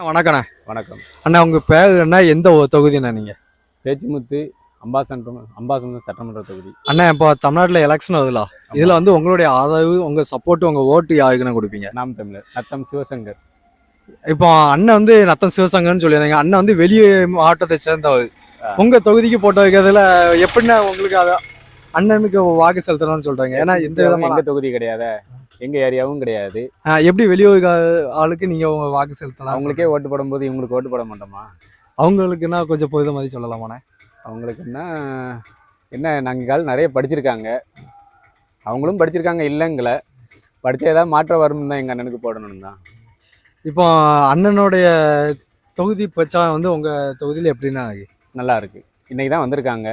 வணக்கண்ணே. வணக்கம் அண்ணா உங்கள் பேர் என்ன, எந்த தொகுதிண்ணா நீங்கள்? பேச்சுமுத்து அம்பாசமுத்திரம் சட்டமன்ற தொகுதி. அண்ணா இப்போ தமிழ்நாட்டில் எலெக்ஷன் வருதுல, இதில் வந்து உங்களுடைய ஆதரவு, உங்கள் சப்போர்ட், உங்கள் ஓட்டு யாருக்குன்னு கொடுப்பீங்க? நாம் தமிழர் நத்தம் சிவசங்கர். இப்போ அண்ணன் வந்து நத்தம் சிவசங்கர்னு சொல்லியிருந்தாங்க. அண்ணன் வந்து வெளி மாவட்டத்தை சேர்ந்தவர். உங்கள் தொகுதிக்கு போட்டு வைக்கிறதுல எப்படின்னா உங்களுக்கு அதை அண்ணனுக்கு வாக்கு செலுத்தணும்னு சொல்கிறாங்க? ஏன்னா எந்த விதமான எங்கள் தொகுதி கிடையாது, எங்கள் ஏரியாவும் கிடையாது. எப்படி வெளியூர் ஆளுக்கு நீங்கள் உங்கள் வாக்கு செலுத்தலாம்? அவங்களுக்கே ஓட்டு போடும்போது இவங்களுக்கு ஓட்டு போட மாட்டோமா? அவங்களுக்குன்னா கொஞ்சம் பொழுது மாதிரி சொல்லலாமாண்ணே? அவங்களுக்குன்னா என்ன, நாங்கள் நிறைய படிச்சிருக்காங்க, அவங்களும் படிச்சிருக்காங்க இல்லைங்கள, படித்த ஏதாவது மாற்றம் வரும்னு தான் எங்கள் அண்ணனுக்கு போடணும் தான். இப்போ அண்ணனுடைய தொகுதி பிரச்சாரம் வந்து உங்கள் தொகுதியில் எப்படின்னா நல்லா இருக்குது. இன்றைக்கி தான் வந்திருக்காங்க,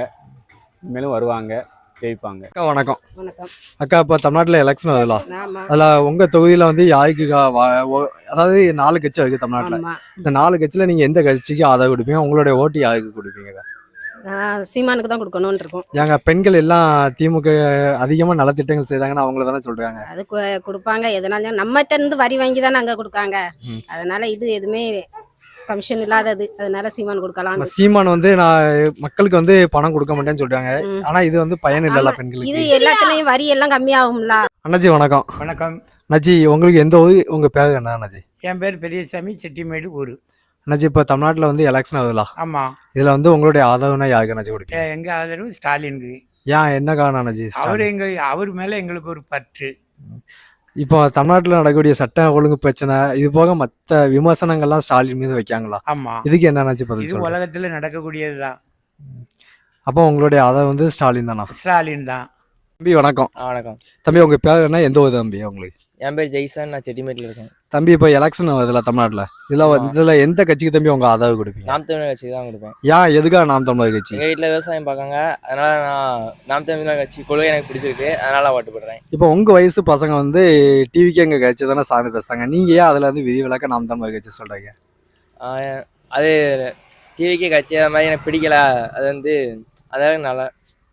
இனிமேலும் வருவாங்க, ஜெயிப்பாங்க. அக்கா வணக்கம். வணக்கம் அக்கா, இப்போ தமிழ்நாட்டில் எலெக்ஷன் வருதுல, அதில் உங்கள் தொகுதியில் வந்து யாருக்கு அதாவது 4 கட்சி இருக்குது தமிழ்நாட்டில். இந்த 4 கட்சியில் நீங்கள் எந்த கட்சிக்கு ஆதரவு கொடுப்பீங்க? உங்களுடைய ஓட்டு யாருக்கு கொடுப்பீங்க? சீமானுக்கு தான் கொடுக்கணும்னு இருக்கும். ஏங்க பெண்கள் எல்லாம் திமுக அதிகமாக நலத்திட்டங்கள் செய்தாங்கன்னு அவங்கள தானே சொல்கிறாங்க. அது கொடுப்பாங்க, எதனாலும் நம்மகிட்ட இருந்து வரி வாங்கி தானே அங்கே கொடுக்காங்க. அதனால இது எதுவுமே கமிஷன் இல்லாதது, அதனால சீமான் கொடுக்கலாம். சீமான் வந்து நான் மக்களுக்கு வந்து பணம் கொடுக்க மாட்டேன்னு சொல்றாங்க. ஆனா இது வந்து பயன் இல்லல பெண்களுக்கு. இது எல்லாத்துலயும் வரி எல்லாம் கம்மியாகும்ல. அண்ணாச்சி வணக்கம். வணக்கம் அண்ணாச்சி, உங்களுக்கு எந்த ஊர், உங்க பேர் என்ன அண்ணாச்சி? என் பேர் பெரியசாமி, செட்டிமேடு ஊர். அண்ணாச்சி, இப்போ தமிழ்நாட்டில் வந்து எலெக்ஷன் ஆகுதுல, ஆமாம், இதில் வந்து உங்களுடைய ஆதரவுனா யாருக்கு அண்ணாச்சி கொடுப்பீங்க? எங்கள் ஆதரவு ஸ்டாலினுக்கு. ஏன், என்ன காரணம் அண்ணாச்சி? அவர் மேலே எங்களுக்கு ஒரு பற்று. இப்போ தமிழ்நாட்டில் நடக்கக்கூடிய சட்ட ஒழுங்கு பிரச்சனை, இது போக மற்ற விமர்சனங்கள்லாம் ஸ்டாலின் மீது வைக்காங்களா? ஆமாம், இதுக்கு என்ன அண்ணாச்சி பதில்? இது உலகத்தில் நடக்கக்கூடியது தான். அப்போ உங்களுடைய ஆதரவு வந்து ஸ்டாலின் தானா? ஸ்டாலின் தான். தம்பி வணக்கம். வணக்கம் தம்பி, உங்கள் பேர் என்ன, எந்த ஊர் தம்பி உங்களுக்கு? என் பேர் ஜெய்சன், நான் செட்டிமேட்டில் இருக்கேன். தம்பி, இப்போ எலெக்ஷன் வருதுல தமிழ்நாட்டில், இதில் எந்த கட்சிக்கு தம்பி உங்கள் ஆதரவு கொடுப்பீங்க? நாம் தமிழர் கட்சிக்கு தான் கொடுப்பேன். ஏன், எதுக்காக நாம் தமிழர் கட்சி? எங்கள் வீட்டில் விவசாயம் பார்க்காங்க, அதனால நான் நாம் தமிழர் கட்சி கொள்கை எனக்கு பிடிச்சிருக்கு, அதனால ஓட்டு போடுறேன். இப்போ உங்கள் வயசு பசங்க வந்து டிவிக்கு எங்கள் கட்சி தானே சார்ந்து பேசுகிறாங்க, நீங்கள் ஏன் அதில் வந்து விதிவிலக்க நாம் தமிழர் கட்சி சொல்கிறீங்க? அது டிவிக்கே கட்சி அது மாதிரி எனக்கு பிடிக்கல. அது வந்து அதாவது நல்லா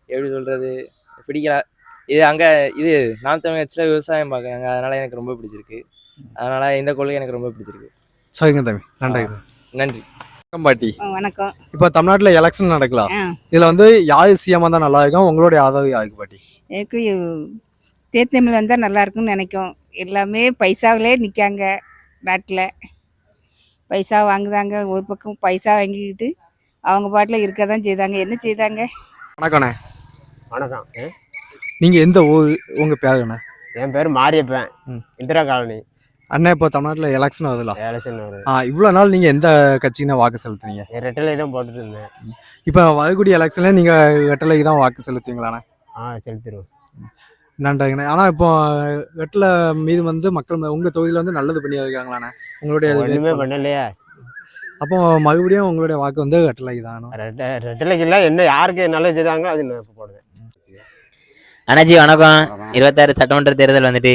எப்படி சொல்கிறது, பிடிக்கல. இது அங்கே இது நாம் தமிழ் கட்சியில் விவசாயம் பார்க்குறாங்க, அதனால் எனக்கு ரொம்ப பிடிச்சிருக்கு. அதனால் இந்த கொள்கை எனக்கு ரொம்ப பிடிச்சிருக்கு. சரிங்க தம்பி, நன்றி. நன்றி. வணக்கம் பாட்டி. வணக்கம். இப்போ தமிழ்நாட்டில் எலெக்ஷன் நடக்கலாம், இதில் வந்து யார் சிஎம்மாக தான் நல்லா இருக்கும்? உங்களுடைய ஆதரவு யாருக்கு பாட்டி? எனக்கு தேர்தமிழ் வந்தால் நல்லா இருக்குன்னு நினைக்கும். எல்லாமே பைசாவிலே நிற்காங்க, நாட்டில் பைசா வாங்குதாங்க. ஒரு பக்கம் பைசா வாங்கிக்கிட்டு அவங்க பாட்டில் இருக்க தான் செய்தாங்க. என்ன செய்தாங்க? வணக்கண்ணே. வணக்கம். நீங்கள் எந்த ஊர், உங்கள் பேர் என்ன? என் பேர் மாரியப்பன், இந்திரா காலனி. அண்ணா, இப்போ தமிழ்நாட்டில் எலெக்ஷன் வருதுல, எலெக்ஷன் வருது. இவ்வளோ நாள் நீங்கள் எந்த கட்சிக்குன்னு வாக்கு செலுத்துனீங்க? ரெட்டலை தான் போட்டுட்டு இருந்தேன். இப்போ வரக்கூடிய எலெக்ஷனில் நீங்கள் ரெட்டலைக்கு தான் வாக்கு செலுத்துவீங்களாண்ணே? செலுத்திடுவோம். நன்றிங்கண்ணே. ஆனால் இப்போ ரெட்டலை மீது வந்து மக்கள் உங்கள் தொகுதியில் வந்து நல்லது பண்ணி வைக்காங்களாண்ணே? உங்களுடைய ஒன்றுமே பண்ணலையா? அப்போ மறுபடியும் உங்களுடைய வாக்கு வந்து ரெட்டலைக்கு தான்? ரெட்டலைக்கு இல்லை, என்ன யாருக்கு நல்லது செய்தாங்க அது நான் இப்போ போடுவேன். அண்ணாச்சி வணக்கம். 26 சட்டமன்ற தேர்தல் வந்துட்டு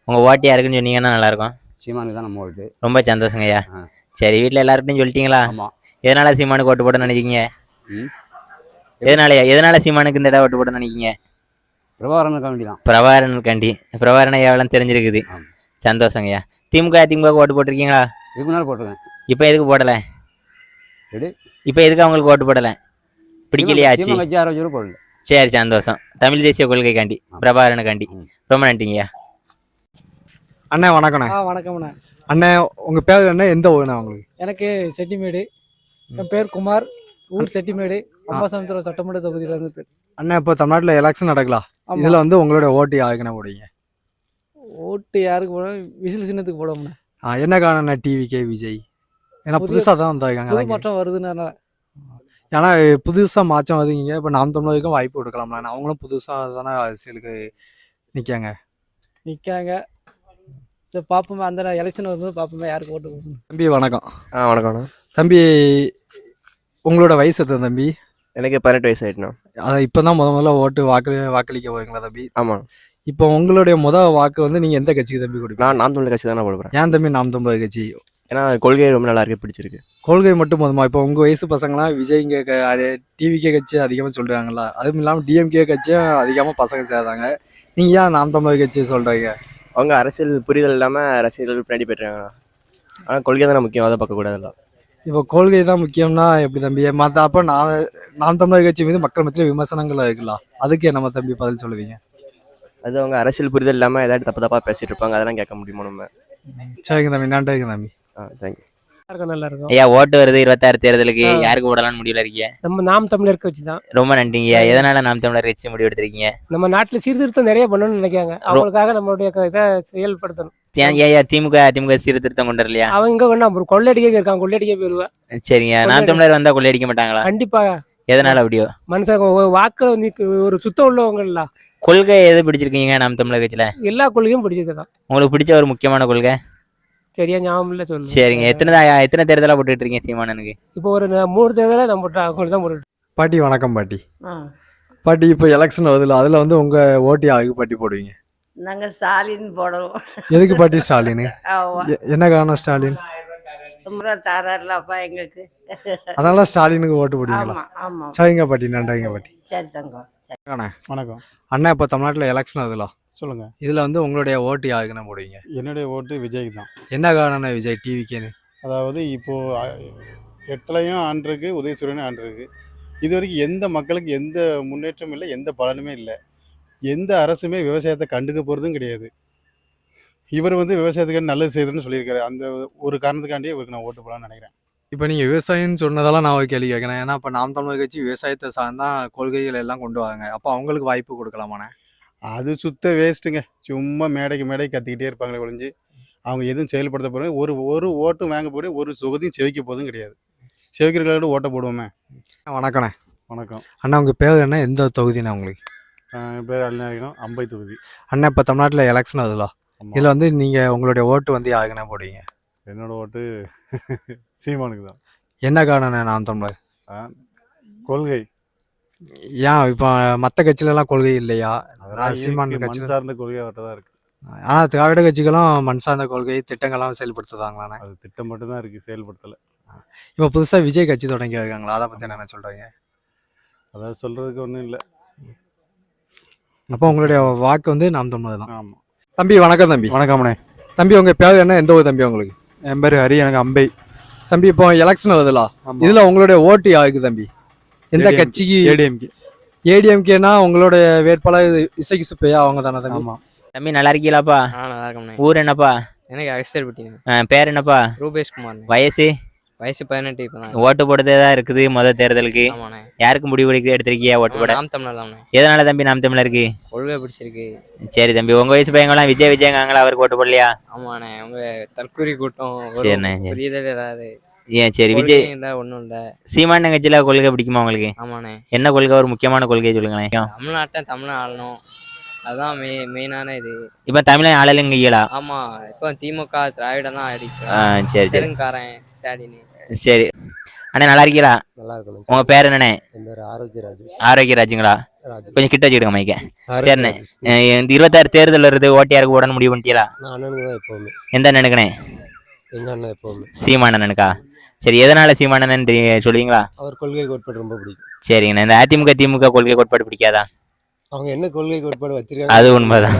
உங்க ஓட்டு யாருக்குன்னு சொன்னீங்கன்னா நல்லா இருக்கும். சீமானுக்கு தான் நம்ம ஓட்டு. ரொம்ப சந்தோஷங்க ஐயா. சரி, வீட்டில் எல்லார்ட்டையும் சொல்லிட்டீங்களா? எதனால சீமானுக்கு ஓட்டு போட நினைக்கிங்க? எதனால சீமானுக்கு இந்த இடம் ஓட்டு போட நினைக்கிங்க? பிரபாகரனுக்காண்டி தான். பிரபாகரன் எவ்வளோ தெரிஞ்சிருக்குது. சந்தோஷங்கய்யா. திமுக ஓட்டு போட்டிருக்கீங்களா? இதுக்கு முன்னாடி போட்டிருக்கேன். இப்போ எதுக்கு போடலை? இப்போ எதுக்கு அவங்களுக்கு ஓட்டு போடலை? பிடிக்கலையா ஆச்சு? போடல. சரி, சந்தோஷம். தமிழ் தேசிய கொள்கைக்காண்டி, பிரபாகரனுக்காண்டி. ரொம்ப நன்றிங்கய்யா. அண்ணே வணக்கண்ணே. வணக்கம்ண்ணே. அண்ணே, உங்கள் பேர் என்ன, எந்த ஊர்ண்ணே உங்களுக்கு? எனக்கு செட்டிமேடு. என் பேர் குமார், ஊர் செட்டிமேடு, அம்பாசமுத்திரம் சட்டமன்ற தொகுதியிலேருந்து பேர். அண்ணா, இப்போ தமிழ்நாட்டில் எலெக்ஷன் நடக்கலாம், இதில் வந்து உங்களுடைய ஓட்டு யாருக்குண்ணே போடுவீங்க? ஓட்டு யாருக்கு போட? விசில் சின்னத்துக்கு போடுவோம்ண்ணே. என்ன காரணம்ண்ணே? டிவிகே விஜய், ஏன்னா புதுசாக தான் வந்திருக்காங்க, மாற்றம் வருதுன்னு. ஏன்னா புதுசாக மாற்றம் வருதுங்க. இப்போ நாம் தமிழருக்கும் வாய்ப்பு கொடுக்கலாம்ல, அவங்களும் புதுசாக தானே அரசியலுக்கு நிற்காங்க. சரி, பார்ப்போமே, அந்த எலெக்ஷன் வரும்போது பார்ப்போமே யாருக்கு ஓட்டு போடணும். தம்பி வணக்கம். வணக்கம் தம்பி, உங்களோட வயசு எத்தனை தம்பி? எனக்கு 18 வயசு ஆயிட்டுண்ணா. அதை இப்போ தான் முதல்ல ஓட்டு வாக்களிக்க போவீங்களா தம்பி? ஆமாம். இப்போ உங்களுடைய வாக்கு வந்து நீங்கள் எந்த கட்சிக்கு தம்பி கொடுப்பீங்க? நான் நாம் தமிழர் கட்சி தான் போடுறேன். ஏன் தம்பி நாம் தமிழர் கட்சி? ஏன்னா கொள்கை ரொம்ப நல்லா இருக்கு, பிடிச்சிருக்கு. கொள்கை மட்டும் போதுமா? இப்போ உங்கள் வயசு பசங்களாம் விஜய்ங்க டிவிகே கட்சி அதிகமாக சொல்கிறாங்களா? அதுவும் இல்லாமல் டிஎம்கே கட்சியும் அதிகமாக பசங்க சேர்றாங்க. நீங்கள் ஏன் நாம் தமிழர் கட்சி சொல்கிறீங்க? அவங்க அரசியல் புரிதல் இல்லாமல் அரசியல் பின்னாடி போய்ட்டுருக்காங்க. ஆனால் கொள்கை தானே முக்கியம், அதை பார்க்கக்கூடாதுல்ல. இப்போ கொள்கை தான் முக்கியம்னா எப்படி தம்பி? மற்ற அப்போ நாம் தமிழர் கட்சி மீது மக்கள் மத்தியில் விமர்சனங்கள் இருக்குல்ல, அதுக்கு என்ன தம்பி பதில் சொல்லுவீங்க? அது அவங்க அரசியல் புரிதல் இல்லாமல் ஏதாவது தப்பு தப்பாக பேசிட்டு இருப்பாங்க, அதெல்லாம் கேட்க முடியுமா நம்ம? சரிங்க தம்பி, நன்றிங்க தம்பி. தேங்க்யூ. நல்லா இருக்கும். ஐயா ஓட்டு வருது 26 தேர்தலுக்கு, யாருக்கு போடலாம்னு முடிவுல இருக்கீங்க? நம்ம நாம் தமிழர் கட்சி தான். ரொம்ப நன்றிங்கய்யா. எதனால நாம் தமிழர் கட்சி முடிவு எடுத்திருக்கீங்க? நம்ம நாட்டில் சீர்திருத்தம் நிறைய பண்ணணும்னு நினைக்காங்க, அவங்களுக்காக நம்மளுடைய இதை செயல்படுத்தணும். ஏன் திமுக சீர்திருத்தம் கொண்டு வரலையா? அவங்க இங்க கொண்டா கொள்ளையடிக்க இருக்காங்க, கொள்ளையடிக்க போயிருவா. சரிங்க, நாம் தமிழர் வந்தா கொள்ளையடிக்க மாட்டாங்களா? கண்டிப்பா. எதனால அப்படியோ? மனுஷன் வாக்குல வந்து ஒரு சுத்தம் உள்ளவங்கல்ல. கொள்கை எது பிடிச்சிருக்கீங்க நாம் தமிழர் கட்சியில? எல்லா கொள்கையும் பிடிச்சிருக்கதான். உங்களுக்கு பிடிச்ச ஒரு முக்கியமான கொள்கை? சரியா ஞாபகம் இல்ல சொல்லு. சரிங்க, எத்தனை தேர்தலா போட்டுட்டு இருக்கீங்க சீமானனுக்கு? இப்போ ஒரு 3 தேர்தலை நம்ம அவங்களுக்கு தான் போட்டு. பாட்டி வணக்கம் பாட்டி. பாட்டி இப்போ எலெக்ஷன் வருதுல்ல, அதில் வந்து உங்கள் ஓட்டு யாருக்கு பாட்டி போடுவீங்க? நாங்கள் ஸ்டாலின் போடுவோம். எதுக்கு பாட்டி ஸ்டாலின்? என்ன காரணம் ஸ்டாலின்? தாராருலப்பா எங்களுக்கு. அதனால ஸ்டாலினுக்கு ஓட்டு போடுவீங்களா? ஆமாம். சரிங்க பாட்டி, நன்றிங்க பாட்டி. சரி தங்கம். வணக்கம் அண்ணா, இப்போ தமிழ்நாட்டில் எலெக்ஷன் வருதுல்ல, சொல்லுங்க. இதில் வந்து உங்களுடைய ஓட்டு யாருக்குன்னு போடுவீங்க? என்னுடைய ஓட்டு விஜய் தான். என்ன காரணம்னா விஜய் டிவிக்கேன்னு? அதாவது இப்போது 8லையும் ஆண்டிருக்கு, உதயசூரியனும் ஆண்டிருக்கு. இது வரைக்கும் எந்த மக்களுக்கு எந்த முன்னேற்றமும் இல்லை, எந்த பலனுமே இல்லை. எந்த அரசுமே விவசாயத்தை கண்டுக்க போகிறதும் கிடையாது. இவர் வந்து விவசாயத்துக்கு நல்லது செய்யுதுன்னு சொல்லியிருக்காரு. அந்த ஒரு காரணத்துக்காண்டியே இவருக்கு நான் ஓட்டு போடலாம்னு நினைக்கிறேன். இப்போ நீங்கள் விவசாயம்னு சொன்னதெல்லாம் நான் ஒரு கேள்வி கேட்குறேன். ஏன்னா இப்போ நாம் தமிழர் கட்சி விவசாயத்தை சார்ந்தான் கொள்கைகள் எல்லாம் கொண்டு வராங்க. அப்போ அவங்களுக்கு வாய்ப்பு கொடுக்கலாமாண்ணே? அது சுத்த வேஸ்ட்டுங்க. சும்மா மேடைக்கு கத்திக்கிட்டே இருப்பாங்களே ஒழிஞ்சு அவங்க எதுவும் செயல்படுத்த போகிறாங்க. ஒரு ஓட்டும் வாங்க போய் ஒரு சுகத்தையும் செவிக்க போதும் கிடையாது. செவிக்கிறவங்களோட ஓட்டை போடுவோமே. வணக்கண்ணே. வணக்கம் அண்ணா, உங்கள் பேர் என்ன, எந்த தொகுதிண்ணே உங்களுக்கு? என் பேர் அல்நாயகம், அம்பை தொகுதி. அண்ணா, இப்போ தமிழ்நாட்டில் எலெக்ஷன் வருதுல்ல, இதில் வந்து நீங்கள் உங்களுடைய ஓட்டு வந்து யாருக்குண்ணே போடுவீங்க? என்னோட ஓட்டு சீமானுக்கு தான். என்ன காரணம்ண்ணே நாம் தமிழர்? கொள்கை. ஏன் இப்போ மற்ற கட்சியிலலாம் கொள்கை இல்லையா? சீமான் மண் கட்சி சார்ந்த கொள்கை அவர்கிட்ட தான் இருக்குது. ஆனால் திராவிட கட்சிகளும் மண் சார்ந்த கொள்கை திட்டங்கள்லாம் செயல்படுத்துதாங்களாண்ணே? அது திட்டம் மட்டும்தான் இருக்குது, செயல்படுத்தலை. இப்போ புதுசாக விஜய் கட்சி தொடங்கி இருக்காங்களா, அதை பற்றி என்ன சொல்கிறீங்க? அதாவது சொல்கிறதுக்கு ஒன்றும் இல்லை. அப்போ உங்களுடைய வாக்கு வந்து நாம் தமிழர் தான். ஆமாம். தம்பி வணக்கம். தம்பி வணக்கம்ண்ணே. தம்பி, உங்கள் பேர் என்ன, எந்த ஊர் தம்பி உங்களுக்கு? என் பேர் ஹரி, எனக்கு அம்பை. தம்பி, இப்போ எலெக்ஷன் வருதுல்ல, இதில் உங்களுடைய ஓட்டு யாருக்கு தம்பி? எந்த கட்சிக்கு? ஏடிஎம்கே. ஏடிஎம்கேனா உங்களுடைய வேட்பாளர் இசைக்கு சுப்பையா, அவங்க தானே தம்பி? ஆமாம். தம்பி நல்லா இருக்கீங்களாப்பா? நல்லா இருக்கோம்ண்ணே. ஊர் என்னப்பா? எனக்கு அகஸ்தியர்பட்டிங்க. பேர் என்னப்பா? ரூபேஷ் குமார். வயசு? வயசு 18 இப்போ தான். ஓட்டு போடுறதே தான் இருக்குது முதல் தேர்தலுக்கு. ஆமாண்ணே. யாருக்கு முடிவு எடுத்திருக்கியா ஓட்டு போட? நாம் தமிழர் தானே. எதனால தம்பி நாம் தமிழருக்கு? கொள்கை பிடிச்சிருக்கு. சரி தம்பி, உங்க வயசு பையங்களாம் விஜயங்காங்களா, அவருக்கு ஓட்டு போடலையா? ஆமாண்ணே, அவங்க தற்கூரி கூட்டம். சரிண்ணே. புரியுதல் ஏதாவது? ஏன் சரி, விஜய் ஒன்றும் இல்லை. சீமான் கட்சியில கொள்கை பிடிக்குமா உங்களுக்கு? ஆமாண்ணே. என்ன கொள்கை, ஒரு முக்கியமான கொள்கையை சொல்லுங்களேன். தமிழ்நாட்டை ஆளணும், அதுதான் மெயினான இது. இப்ப தமிழை ஆளலுங்கீங்களா? ஆமா, இப்போ திமுக திராவிடம் தான் ஆயிடுச்சு. சரி சரி. தெலுங்காரன் ஸ்டாலின். சரி அண்ணே, நல்லா இருக்கீங்களா? நல்லா இருக்கணும். உங்க பேர் என்னண்ணே? என் பேர் ஆரோக்கியராஜ். ஆரோக்கியராஜுங்களா? கொஞ்சம் கிட்ட வச்சுக்கிடுங்க மைக்க. சரிண்ணே, இந்த 26 தேர்தல் வருது, ஓட்டு யாருக்கு போடணும் முடிவு பண்ணிட்டீங்களா? நான் அண்ணனுக்கு தான் எப்போவுமே. எந்த அண்ணனுக்குண்ணே? எங்கள் அண்ணன் எப்போவுமே. சீமான் அண்ணனுக்கா? சரி, எதனால சீமான் அண்ணன் சொல்லுவீங்களா? அவர் கொள்கை கோட்பாடு ரொம்ப பிடிக்கும். சரிங்கண்ணே, இந்த அதிமுக திமுக கொள்கை கோட்பாடு பிடிக்காதா? அவங்க என்ன கொள்கை கோட்பாடு வச்சிருக்காங்க அது உண்மைதான்.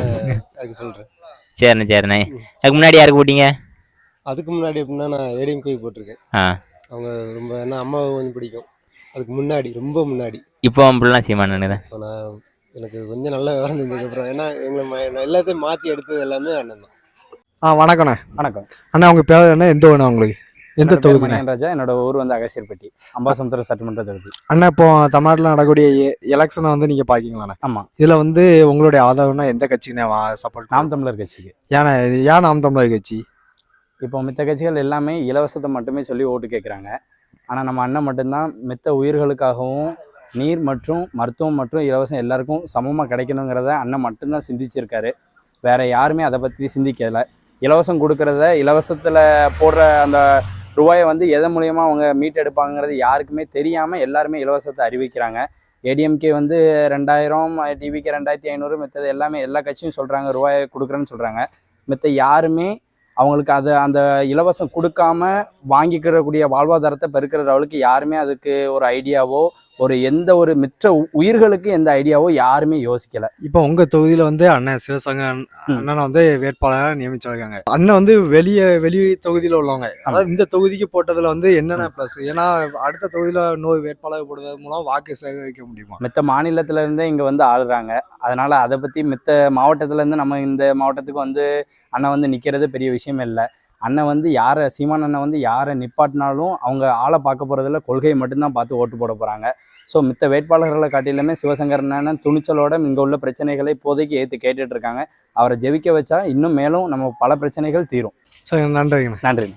அதுக்கு சொல்கிறேன். சரிண்ணே. அதுக்கு முன்னாடி யாருக்கு போட்டீங்க? அதுக்கு முன்னாடி எப்படின்னா நான் ஏடிஎம்கே போட்டிருக்கேன். அவங்க ரொம்ப என்ன அம்மாவை கொஞ்சம் பிடிக்கும். அதுக்கு முன்னாடி ரொம்ப முன்னாடி. இப்போ அப்படிலாம் சீமான் அண்ணன் தான். நான் எனக்கு கொஞ்சம் நல்ல விவரம் தெரிஞ்சதுக்கப்புறம் ஏன்னா எங்களை எல்லாத்தையும் மாற்றி எடுத்தது எல்லாமே அண்ணன் தான். வணக்கண்ணே. வணக்கம் அண்ணா, உங்கள் பேர் என்ன, எந்த ஊர் உங்களுக்கு? எந்த தொகுதி? ராஜா. என்னோட ஊர் வந்து அகஸ்தியர்பட்டி, அம்பாசமுத்திரம் சட்டமன்ற தொகுதி. அண்ணா, இப்போ தமிழ்நாட்டில் நடக்கக்கூடிய எலெக்ஷனை வந்து நீங்கள் பார்க்கிங்களாண்ணே? ஆமாம். இதில் வந்து உங்களுடைய ஆதரவுனா எந்த கட்சிக்குண்ணே சப்போர்ட்? நாம் தமிழர் கட்சிக்கு. ஏன் நாம் தமிழர் கட்சி? இப்போ மித்த கட்சிகள் எல்லாமே இலவசத்தை மட்டுமே சொல்லி ஓட்டு கேட்குறாங்க. ஆனால் நம்ம அண்ணன் மட்டும்தான் மித்த உயிர்களுக்காகவும் நீர் மற்றும் மருத்துவம் மற்றும் இலவசம் எல்லாருக்கும் சமமாக கிடைக்கணுங்கிறத அண்ணன் மட்டும்தான் சிந்திச்சிருக்காரு. வேறு யாருமே அதை பற்றி சிந்திக்கலை. இலவசம் கொடுக்குறத, இலவசத்தில் போடுற அந்த ரூபாயை வந்து எதன் மூலியமாக அவங்க மீட்டெடுப்பாங்கிறது யாருக்குமே தெரியாமல் எல்லாருமே இலவசத்தை அறிவிக்கிறாங்க. ஏடிஎம்கே வந்து 2000, டிவிக்கு 2500, மித்தது எல்லாமே எல்லா கட்சியும் சொல்கிறாங்க ரூபாயை கொடுக்குறேன்னு சொல்கிறாங்க. மித்த யாருமே அவங்களுக்கு அதை அந்த இலவசம் கொடுக்காம வாங்கிக்கிறக்கூடிய வாழ்வாதாரத்தை பெருக்கிற அளவுக்கு யாருமே அதுக்கு ஒரு ஐடியாவோ ஒரு எந்த ஒரு மிச்ச உயிர்களுக்கு எந்த ஐடியாவோ யாருமே யோசிக்கல. இப்போ உங்க தொகுதியில வந்து அண்ணன் சிவசங்க அண்ணனை வந்து வேட்பாளராக நியமிச்சிருக்காங்க. அண்ணன் வந்து வெளி தொகுதியில உள்ளவங்க, அதாவது இந்த தொகுதிக்கு போட்டதுல வந்து என்னென்ன ப்ளஸ்? ஏன்னா அடுத்த தொகுதியில இன்னொரு வேட்பாளர் போடுறது மூலம் வாக்கு சேகரிக்க முடியுமா? மித்த மாநிலத்துல இருந்தே இங்க வந்து ஆளுறாங்க. அதனால அதை பத்தி மித்த மாவட்டத்துல இருந்து நம்ம இந்த மாவட்டத்துக்கு வந்து அண்ணன் வந்து நிக்கிறது பெரிய விஷயம் இல்லை. அண்ணன் வந்து யாரை சீமான் அண்ணன் வந்து யாரை நிப்பாட்டினாலும் அவங்க ஆளை பார்க்க போறதில்ல, கொள்கையை மட்டும்தான் பார்த்து ஓட்டு போட போறாங்க. ஸோ மித்த வேட்பாளர்களை காட்டிலுமே சிவசங்கர் அண்ணன் துணிச்சலோட இங்கே உள்ள பிரச்சனைகளை இப்போதைக்கு ஏற்று கேட்டுட்டு இருக்காங்க. அவரை ஜெயிக்க வச்சா இன்னும் மேலும் நம்ம பல பிரச்சனைகள் தீரும். சரி, நன்றிங்க. நன்றி.